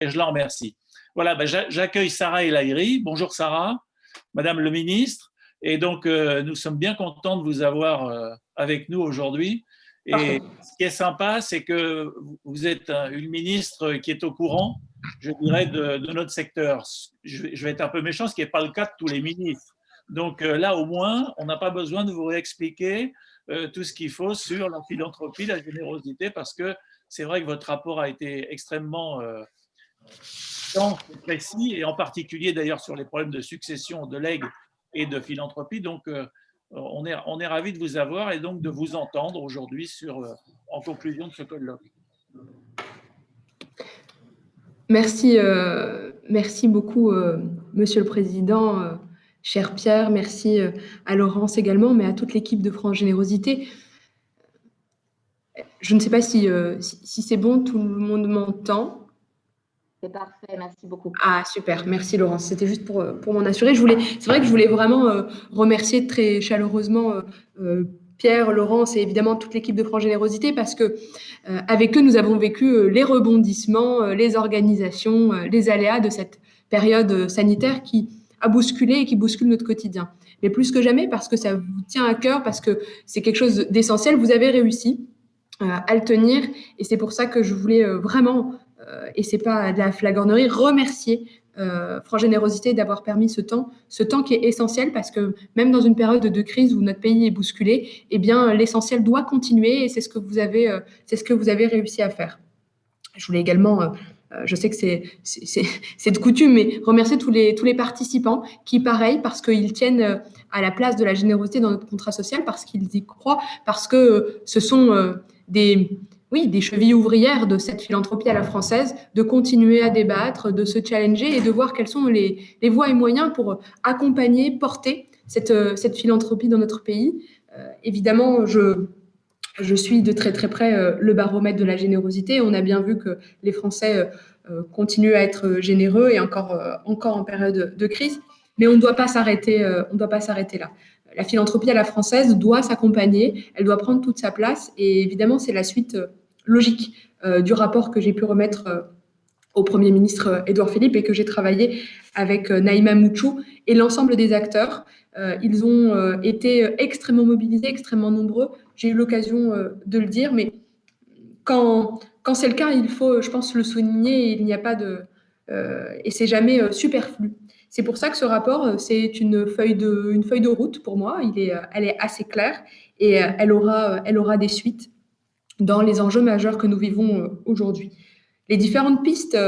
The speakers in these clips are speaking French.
et je la remercie. Voilà, j'accueille Sarah El Haïry. Bonjour Sarah, Madame le ministre. Et donc, nous sommes bien contents de vous avoir avec nous aujourd'hui. Et ce qui est sympa, c'est que vous êtes une ministre qui est au courant, je dirais, de notre secteur. Je vais être un peu méchant, ce qui n'est pas le cas de tous les ministres. Donc là, au moins, on n'a pas besoin de vous réexpliquer tout ce qu'il faut sur la philanthropie, la générosité, parce que c'est vrai que votre rapport a été extrêmement précis, et en particulier d'ailleurs sur les problèmes de succession, de legs et de philanthropie. Donc, on est ravis de vous avoir et donc de vous entendre aujourd'hui en conclusion de ce colloque. Merci, merci beaucoup, Monsieur le Président, cher Pierre. Merci à Laurence également, mais à toute l'équipe de France Générosité. Je ne sais pas si c'est bon, tout le monde m'entend. C'est parfait, merci beaucoup. Ah, super, merci Laurence. C'était juste pour m'en assurer. C'est vrai que je voulais vraiment remercier très chaleureusement Pierre, Laurence et évidemment toute l'équipe de France Générosité parce que avec eux, nous avons vécu les rebondissements, les organisations, les aléas de cette période sanitaire qui a bousculé et qui bouscule notre quotidien. Mais plus que jamais, parce que ça vous tient à cœur, parce que c'est quelque chose d'essentiel, vous avez réussi à le tenir. Et c'est pour ça que je voulais vraiment, et c'est pas de la flagornerie, remercier France Générosité d'avoir permis ce temps qui est essentiel parce que même dans une période de crise où notre pays est bousculé, eh bien l'essentiel doit continuer et c'est ce que vous avez réussi à faire. Je voulais également, je sais que c'est de coutume, mais remercier tous les participants qui, pareil, parce qu'ils tiennent à la place de la générosité dans notre contrat social, parce qu'ils y croient, parce que ce sont des chevilles ouvrières de cette philanthropie à la française, de continuer à débattre, de se challenger et de voir quelles sont les voies et moyens pour accompagner, porter cette philanthropie dans notre pays. Évidemment, je suis de très très près le baromètre de la générosité. On a bien vu que les Français continuent à être généreux et encore en période de crise. Mais on ne doit pas s'arrêter là. La philanthropie à la française doit s'accompagner, elle doit prendre toute sa place. Et évidemment, c'est la suite logique du rapport que j'ai pu remettre au Premier ministre Édouard Philippe et que j'ai travaillé avec Naïma Mouchou et l'ensemble des acteurs. Ils ont été extrêmement mobilisés, extrêmement nombreux. J'ai eu l'occasion de le dire, mais quand c'est le cas, il faut, je pense, le souligner. Il n'y a pas et c'est jamais superflu. C'est pour ça que ce rapport, c'est une feuille de route pour moi. Elle est assez claire et elle aura des suites dans les enjeux majeurs que nous vivons aujourd'hui. Les différentes pistes,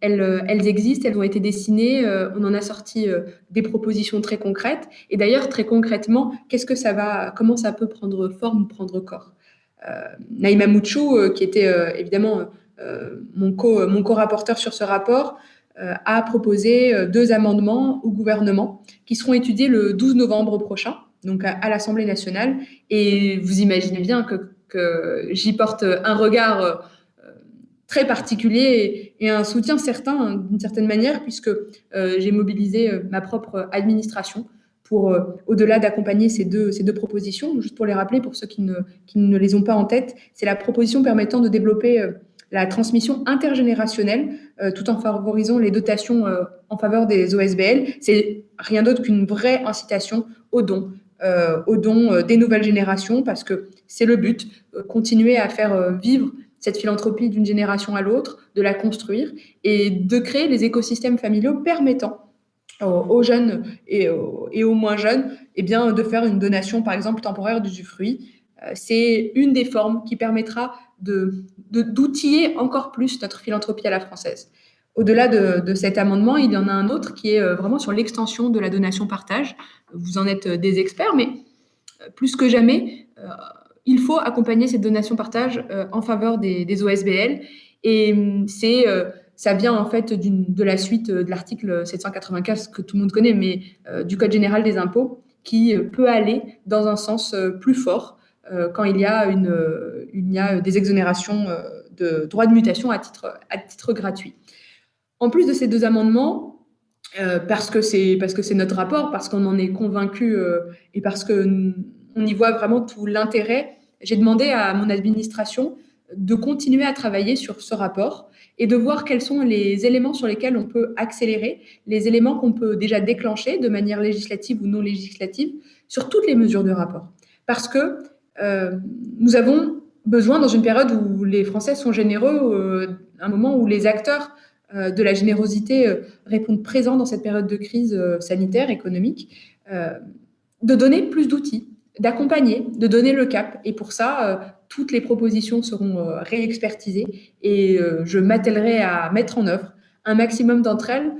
elles existent, elles ont été dessinées, on en a sorti des propositions très concrètes. Et d'ailleurs, très concrètement, comment ça peut prendre forme, prendre corps? Naïma Mouchou, qui était évidemment mon co-rapporteur sur ce rapport, a proposé 2 amendements au gouvernement qui seront étudiés le 12 novembre prochain, donc à l'Assemblée nationale. Et vous imaginez bien que j'y porte un regard très particulier et un soutien certain d'une certaine manière puisque j'ai mobilisé ma propre administration pour, au-delà d'accompagner ces deux propositions, juste pour les rappeler pour ceux qui ne les ont pas en tête, c'est la proposition permettant de développer la transmission intergénérationnelle tout en favorisant les dotations en faveur des OSBL. C'est rien d'autre qu'une vraie incitation aux dons des nouvelles générations parce que c'est le but, continuer à faire vivre cette philanthropie d'une génération à l'autre, de la construire et de créer les écosystèmes familiaux permettant aux jeunes et aux moins jeunes de faire une donation, par exemple, temporaire d'usufruit. C'est une des formes qui permettra d'outiller encore plus notre philanthropie à la française. Au-delà de cet amendement, il y en a un autre qui est vraiment sur l'extension de la donation-partage. Vous en êtes des experts, mais plus que jamais, il faut accompagner cette donation-partage en faveur des OSBL. Et ça vient en fait de la suite de l'article 795 que tout le monde connaît, mais du Code général des impôts, qui peut aller dans un sens plus fort quand il y a des exonérations de droits de mutation à titre gratuit. En plus de ces 2 amendements, parce que c'est notre rapport, parce qu'on en est convaincu et parce qu'on y voit vraiment tout l'intérêt, j'ai demandé à mon administration de continuer à travailler sur ce rapport et de voir quels sont les éléments sur lesquels on peut accélérer, les éléments qu'on peut déjà déclencher de manière législative ou non législative sur toutes les mesures du rapport. Parce que nous avons besoin, dans une période où les Français sont généreux, un moment où les acteurs de la générosité répondent présents dans cette période de crise sanitaire, économique, de donner plus d'outils, d'accompagner, de donner le cap. Et pour ça, toutes les propositions seront réexpertisées et je m'attellerai à mettre en œuvre un maximum d'entre elles,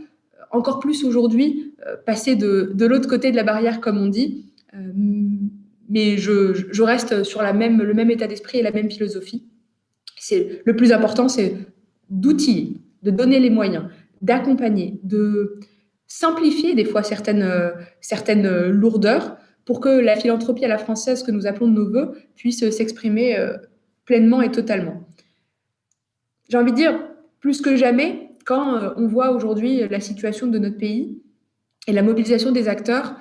encore plus aujourd'hui, passer de l'autre côté de la barrière, comme on dit. Mais je reste sur le même état d'esprit et la même philosophie. Le plus important, c'est d'outiller, de donner les moyens, d'accompagner, de simplifier des fois certaines lourdeurs pour que la philanthropie à la française, que nous appelons de nos voeux, puisse s'exprimer pleinement et totalement. J'ai envie de dire, plus que jamais, quand on voit aujourd'hui la situation de notre pays et la mobilisation des acteurs,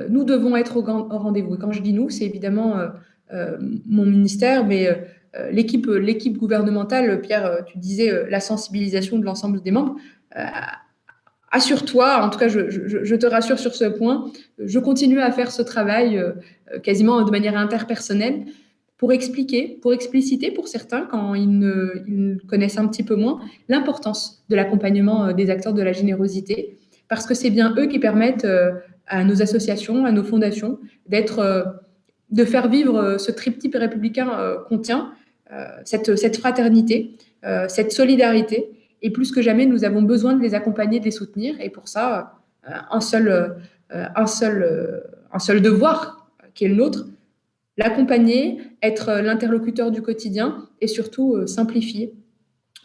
nous devons être au rendez-vous. Et quand je dis nous, c'est évidemment mon ministère, mais l'équipe gouvernementale. Pierre, tu disais la sensibilisation de l'ensemble des membres. Assure-toi, en tout cas, je te rassure sur ce point, je continue à faire ce travail quasiment de manière interpersonnelle pour expliquer, pour expliciter pour certains, quand ils connaissent un petit peu moins, l'importance de l'accompagnement des acteurs de la générosité, parce que c'est bien eux qui permettent à nos associations, à nos fondations, de faire vivre ce triptyque républicain qu'on tient, cette fraternité, cette solidarité. Et plus que jamais, nous avons besoin de les accompagner, de les soutenir. Et pour ça, un seul devoir qui est le nôtre, l'accompagner, être l'interlocuteur du quotidien et surtout simplifier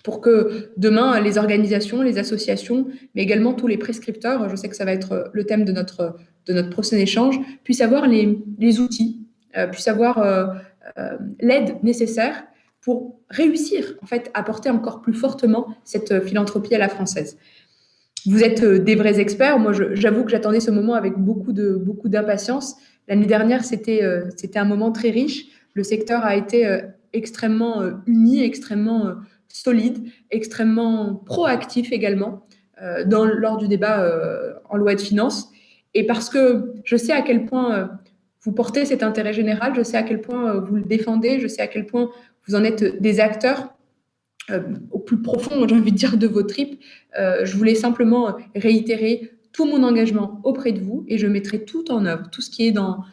pour que demain, les organisations, les associations, mais également tous les prescripteurs, je sais que ça va être le thème de notre prochain échange, puissent avoir les outils, puissent avoir l'aide nécessaire pour réussir, en fait, à porter encore plus fortement cette philanthropie à la française. Vous êtes des vrais experts. Moi, j'avoue que j'attendais ce moment avec beaucoup d'impatience. L'année dernière, c'était un moment très riche. Le secteur a été extrêmement uni, extrêmement solide, extrêmement proactif également lors du débat en loi de finances. Et parce que je sais à quel point vous portez cet intérêt général, je sais à quel point vous le défendez, je sais à quel point vous en êtes des acteurs au plus profond, j'ai envie de dire, de vos tripes. Je voulais simplement réitérer tout mon engagement auprès de vous et je mettrai tout en œuvre, tout ce qui est dans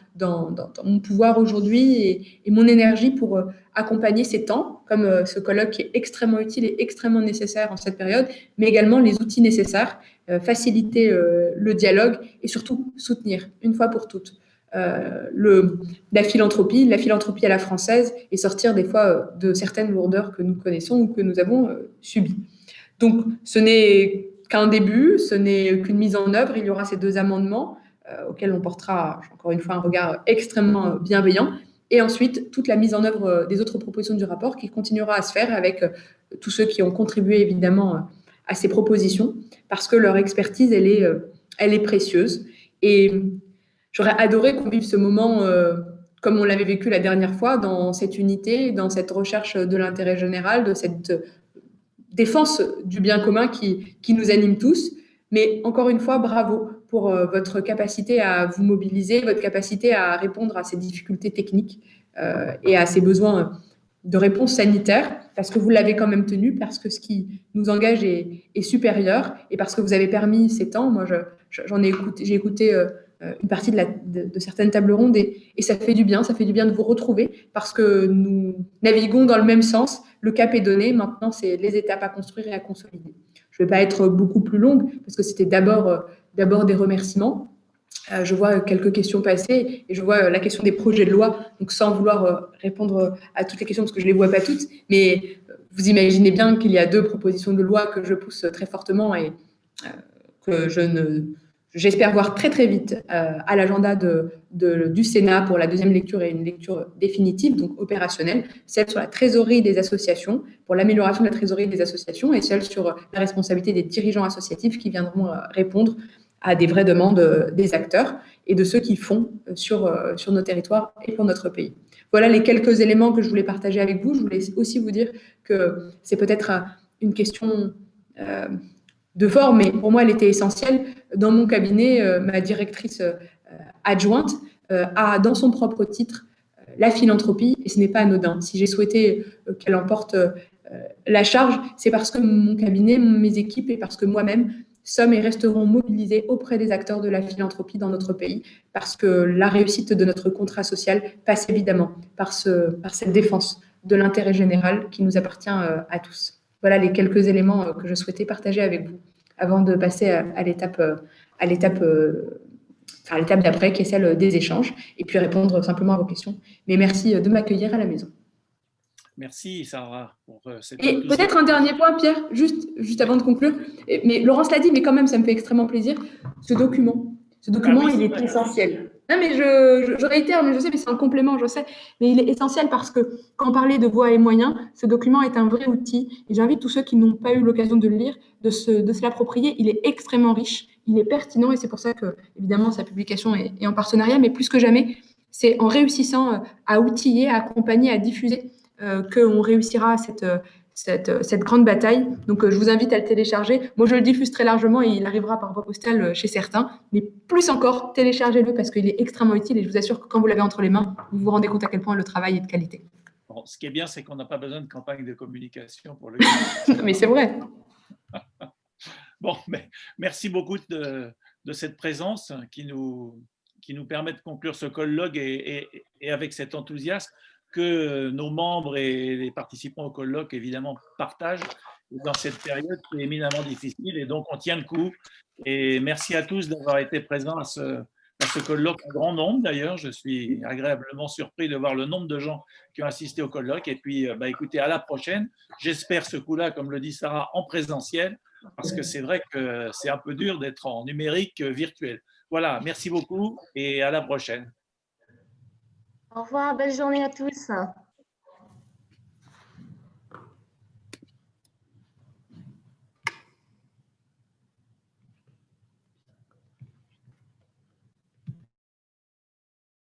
mon pouvoir aujourd'hui et mon énergie pour accompagner ces temps, comme ce colloque qui est extrêmement utile et extrêmement nécessaire en cette période, mais également les outils nécessaires, faciliter le dialogue et surtout soutenir une fois pour toutes la philanthropie à la française et sortir des fois de certaines lourdeurs que nous connaissons ou que nous avons subies. Donc, ce n'est qu'un début, ce n'est qu'une mise en œuvre. Il y aura ces 2 amendements auxquels on portera, encore une fois, un regard extrêmement bienveillant. Et ensuite, toute la mise en œuvre des autres propositions du rapport qui continuera à se faire avec tous ceux qui ont contribué évidemment à ces propositions parce que leur expertise, elle est précieuse. Et j'aurais adoré qu'on vive ce moment comme on l'avait vécu la dernière fois, dans cette unité, dans cette recherche de l'intérêt général, de cette défense du bien commun qui nous anime tous. Mais encore une fois, bravo pour votre capacité à vous mobiliser, votre capacité à répondre à ces difficultés techniques et à ces besoins de réponse sanitaire, parce que vous l'avez quand même tenu, parce que ce qui nous engage est supérieur et parce que vous avez permis ces temps. Moi, j'ai écouté une partie de certaines tables rondes et ça fait du bien de vous retrouver parce que nous naviguons dans le même sens. Le cap est donné, maintenant c'est les étapes à construire et à consolider. Je ne vais pas être beaucoup plus longue parce que c'était d'abord des remerciements. Je vois quelques questions passer et je vois la question des projets de loi, donc sans vouloir répondre à toutes les questions parce que je ne les vois pas toutes, mais vous imaginez bien qu'il y a 2 propositions de loi que je pousse très fortement et que j'espère voir très très vite à l'agenda du Sénat pour la 2e lecture et une lecture définitive, donc opérationnelle, celle sur la trésorerie des associations, pour l'amélioration de la trésorerie des associations et celle sur la responsabilité des dirigeants associatifs qui viendront répondre à des vraies demandes des acteurs et de ceux qui font sur nos territoires et pour notre pays. Voilà les quelques éléments que je voulais partager avec vous. Je voulais aussi vous dire que c'est peut-être une question de forme, mais pour moi, elle était essentielle. Dans mon cabinet, ma directrice adjointe a, dans son propre titre, la philanthropie, et ce n'est pas anodin. Si j'ai souhaité qu'elle emporte la charge, c'est parce que mon cabinet, mes équipes et parce que moi-même sommes et resterons mobilisés auprès des acteurs de la philanthropie dans notre pays, parce que la réussite de notre contrat social passe évidemment par cette défense de l'intérêt général qui nous appartient à tous. Voilà les quelques éléments que je souhaitais partager avec vous avant de passer à l'étape d'après, qui est celle des échanges, et puis répondre simplement à vos questions. Mais merci de m'accueillir à la maison. Merci, Sarah, pour cette Et peut-être un dernier point, Pierre, juste avant de conclure. Mais Laurence l'a dit, mais quand même, ça me fait extrêmement plaisir. Ce document, oui, il est essentiel. Non, mais je réitère, mais je sais, mais c'est un complément, je sais. Mais il est essentiel parce que quand on parlait de voix et moyens, ce document est un vrai outil. Et j'invite tous ceux qui n'ont pas eu l'occasion de le lire, de se l'approprier. Il est extrêmement riche, il est pertinent, et c'est pour ça que, évidemment, sa publication est en partenariat. Mais plus que jamais, c'est en réussissant à outiller, à accompagner, à diffuser qu'on réussira cette grande bataille. Donc, je vous invite à le télécharger. Moi, je le diffuse très largement et il arrivera par voie postale chez certains. Mais plus encore, téléchargez-le parce qu'il est extrêmement utile et je vous assure que quand vous l'avez entre les mains, vous vous rendez compte à quel point le travail est de qualité. Bon, ce qui est bien, c'est qu'on n'a pas besoin de campagne de communication pour le Mais c'est vrai. Bon, mais merci beaucoup de cette présence qui nous permet de conclure ce colloque et avec cet enthousiasme que nos membres et les participants au colloque, évidemment, partagent dans cette période qui est éminemment difficile. Et donc, on tient le coup. Et merci à tous d'avoir été présents à ce colloque, en grand nombre d'ailleurs. Je suis agréablement surpris de voir le nombre de gens qui ont assisté au colloque. Et puis, écoutez, à la prochaine. J'espère ce coup-là, comme le dit Sarah, en présentiel, parce que c'est vrai que c'est un peu dur d'être en numérique virtuel. Voilà, merci beaucoup et à la prochaine. Au revoir, belle journée à tous.